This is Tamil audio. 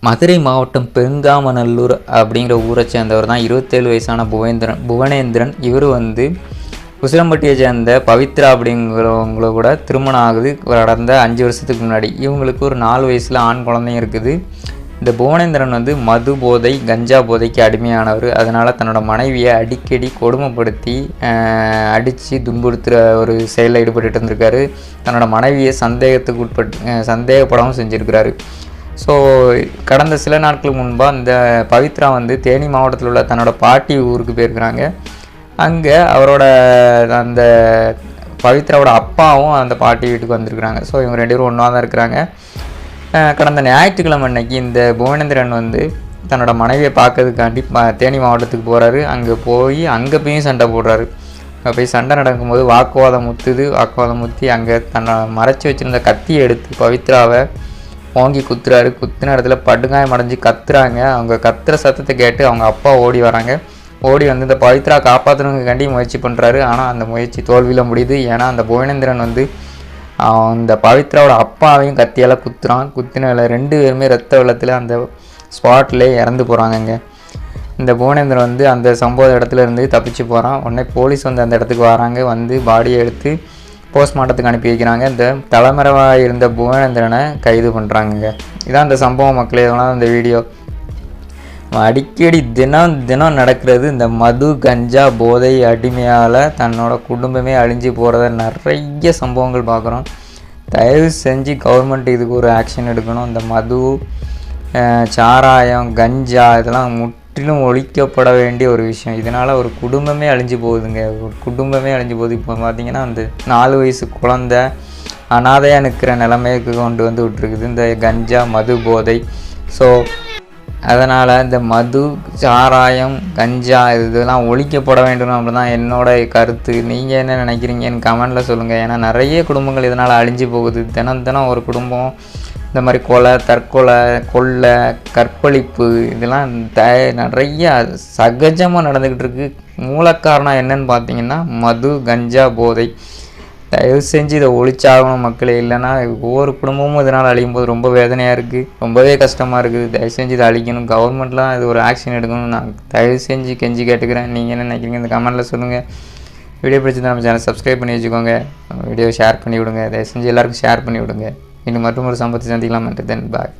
மதுரை மாவட்டம் பெருங்காமநல்லூர் அப்படிங்கிற ஊரை சேர்ந்தவர் தான் 27 வயசான புவனேந்திரன். இவர் வந்து உசிலம்பட்டியை சேர்ந்த பவித்ரா அப்படிங்கிறவங்கள கூட திருமணம் ஆகுது கடந்த 5 வருஷத்துக்கு முன்னாடி. இவங்களுக்கு ஒரு 4 வயசில் ஆண் குழந்தையும் இருக்குது. இந்த புவனேந்திரன் வந்து மது போதை கஞ்சா போதைக்கு அடிமையானவர். அதனால் தன்னோட மனைவியை அடிக்கடி கொடுமைப்படுத்தி அடித்து துன்புறுத்துகிற ஒரு செயலில் ஈடுபட்டு இருந்திருக்காரு. தன்னோட மனைவியை சந்தேகப்படவும் செஞ்சுருக்கிறாரு. ஸோ கடந்த சில நாட்களுக்கு முன்பாக இந்த பவித்ரா வந்து தேனி மாவட்டத்தில் உள்ள தன்னோட பாட்டி ஊருக்கு போயிருக்கிறாங்க. அங்கே அவரோட அந்த பவித்ராவோட அப்பாவும் அந்த பாட்டி வீட்டுக்கு வந்திருக்கிறாங்க. ஸோ இவங்க 2 பேரும் ஒன்றா தான் இருக்கிறாங்க. கடந்த ஞாயிற்றுக்கிழமை அன்னைக்கு இந்த புவனேந்திரன் வந்து தன்னோட மனைவியை பார்க்கறதுக்காண்டி தேனி மாவட்டத்துக்கு போகிறாரு. அங்கே போய் சண்டை போடுறாரு. அங்கே போய் சண்டை நடக்கும்போது வாக்குவாதம் முற்றி அங்கே தன்னை மறைச்சி வச்சுருந்த கத்தியை எடுத்து பவித்ராவை ஓங்கி குத்துறாரு. குத்துன இடத்துல படுகாயம் அடைஞ்சு கத்துறாங்க. அவங்க கத்துற சத்தத்தை கேட்டு அவங்க அப்பா ஓடி வராங்க. ஓடி வந்து இந்த பவித்ரா காப்பாற்றணுங்காண்டி முயற்சி பண்ணுறாரு. ஆனால் அந்த முயற்சி தோல்வியில் முடியுது. ஏன்னா அந்த புவனேந்திரன் வந்து அந்த பவித்ராவோட அப்பாவையும் கத்தியால் குத்தினால 2 பேருமே ரத்த வெள்ளத்தில் அந்த ஸ்பாட்லேயே இறந்து போகிறாங்கங்க. இந்த புவனேந்திரன் வந்து அந்த சம்பவ இடத்துல இருந்து தப்பிச்சு போகிறான். உடனே போலீஸ் வந்து அந்த இடத்துக்கு வராங்க. வந்து பாடியை எடுத்து போஸ்ட்மார்ட்டத்துக்கு அனுப்பி வைக்கிறாங்க. இந்த தலைமறைவாக இருந்த புவனேந்திரனை கைது பண்ணுறாங்க. இதான் இந்த சம்பவம் மக்களே. இதெல்லாம் இந்த வீடியோ அடிக்கடி தினம் நடக்கிறது. இந்த மது கஞ்சா போதை அடிமையால் தன்னோட குடும்பமே அழிஞ்சு போகிறத நிறைய சம்பவங்கள் பார்க்குறோம். தயவு செஞ்சு கவர்மெண்ட் இதுக்கு ஒரு ஆக்ஷன் எடுக்கணும். இந்த மது சாராயம் கஞ்சா இதெல்லாம் முற்றிலும் ஒழிக்கப்பட வேண்டிய ஒரு விஷயம். இதனால் ஒரு குடும்பமே அழிஞ்சு போகுதுங்க. இப்போ பார்த்திங்கன்னா அந்த 4 வயசு குழந்தை அனாதையாக நிற்கிற நிலைமைக்கு கொண்டு வந்து விட்டுருக்குது இந்த கஞ்சா மது போதை. ஸோ அதனால் இந்த மது சாராயம் கஞ்சா இதெல்லாம் ஒழிக்கப்பட வேண்டும் அப்படி தான் என்னோட கருத்து. நீங்கள் என்ன நினைக்கிறீங்கன்னு கமெண்டில் சொல்லுங்கள். ஏன்னா நிறைய குடும்பங்கள் இதனால் அழிஞ்சு போகுது. தினம் ஒரு குடும்பம் இந்த மாதிரி கொலை, தற்கொலை, கொள்ளை, கற்பழிப்பு இதெல்லாம் நிறைய சகஜமாக நடந்துக்கிட்டு இருக்குது. மூலக்காரணம் என்னன்னு பார்த்தீங்கன்னா மது கஞ்சா போதை. தயவு செஞ்சு இதை ஒழிச்சாகணும் மக்களே. இல்லைன்னா ஒவ்வொரு குடும்பமும் இதனால் அழியும் போது ரொம்ப வேதனையாக இருக்குது, ரொம்பவே கஷ்டமாக இருக்குது. தயவு செஞ்சு இதை அழிக்கணும். கவர்மெண்ட்லாம் இது ஒரு ஆக்ஷன் எடுக்கணும். நான் தயவு செஞ்சு கெஞ்சி கேட்டுக்கிறேன். நீங்கள் என்ன நினைக்கிறீங்க இந்த கமெண்ட்டில் சொல்லுங்கள். வீடியோ பிடிச்சிருந்தா நம்ம சேனல் சப்ஸ்கிரைப் பண்ணி வச்சுக்கோங்க. வீடியோ ஷேர் பண்ணி விடுங்க. தயவு செஞ்சு எல்லாருக்கும் ஷேர் பண்ணி விடுங்க. இன்னும் மற்றும் ஒரு சம்பவத்தை சந்திக்கலாம். தென் பாய்.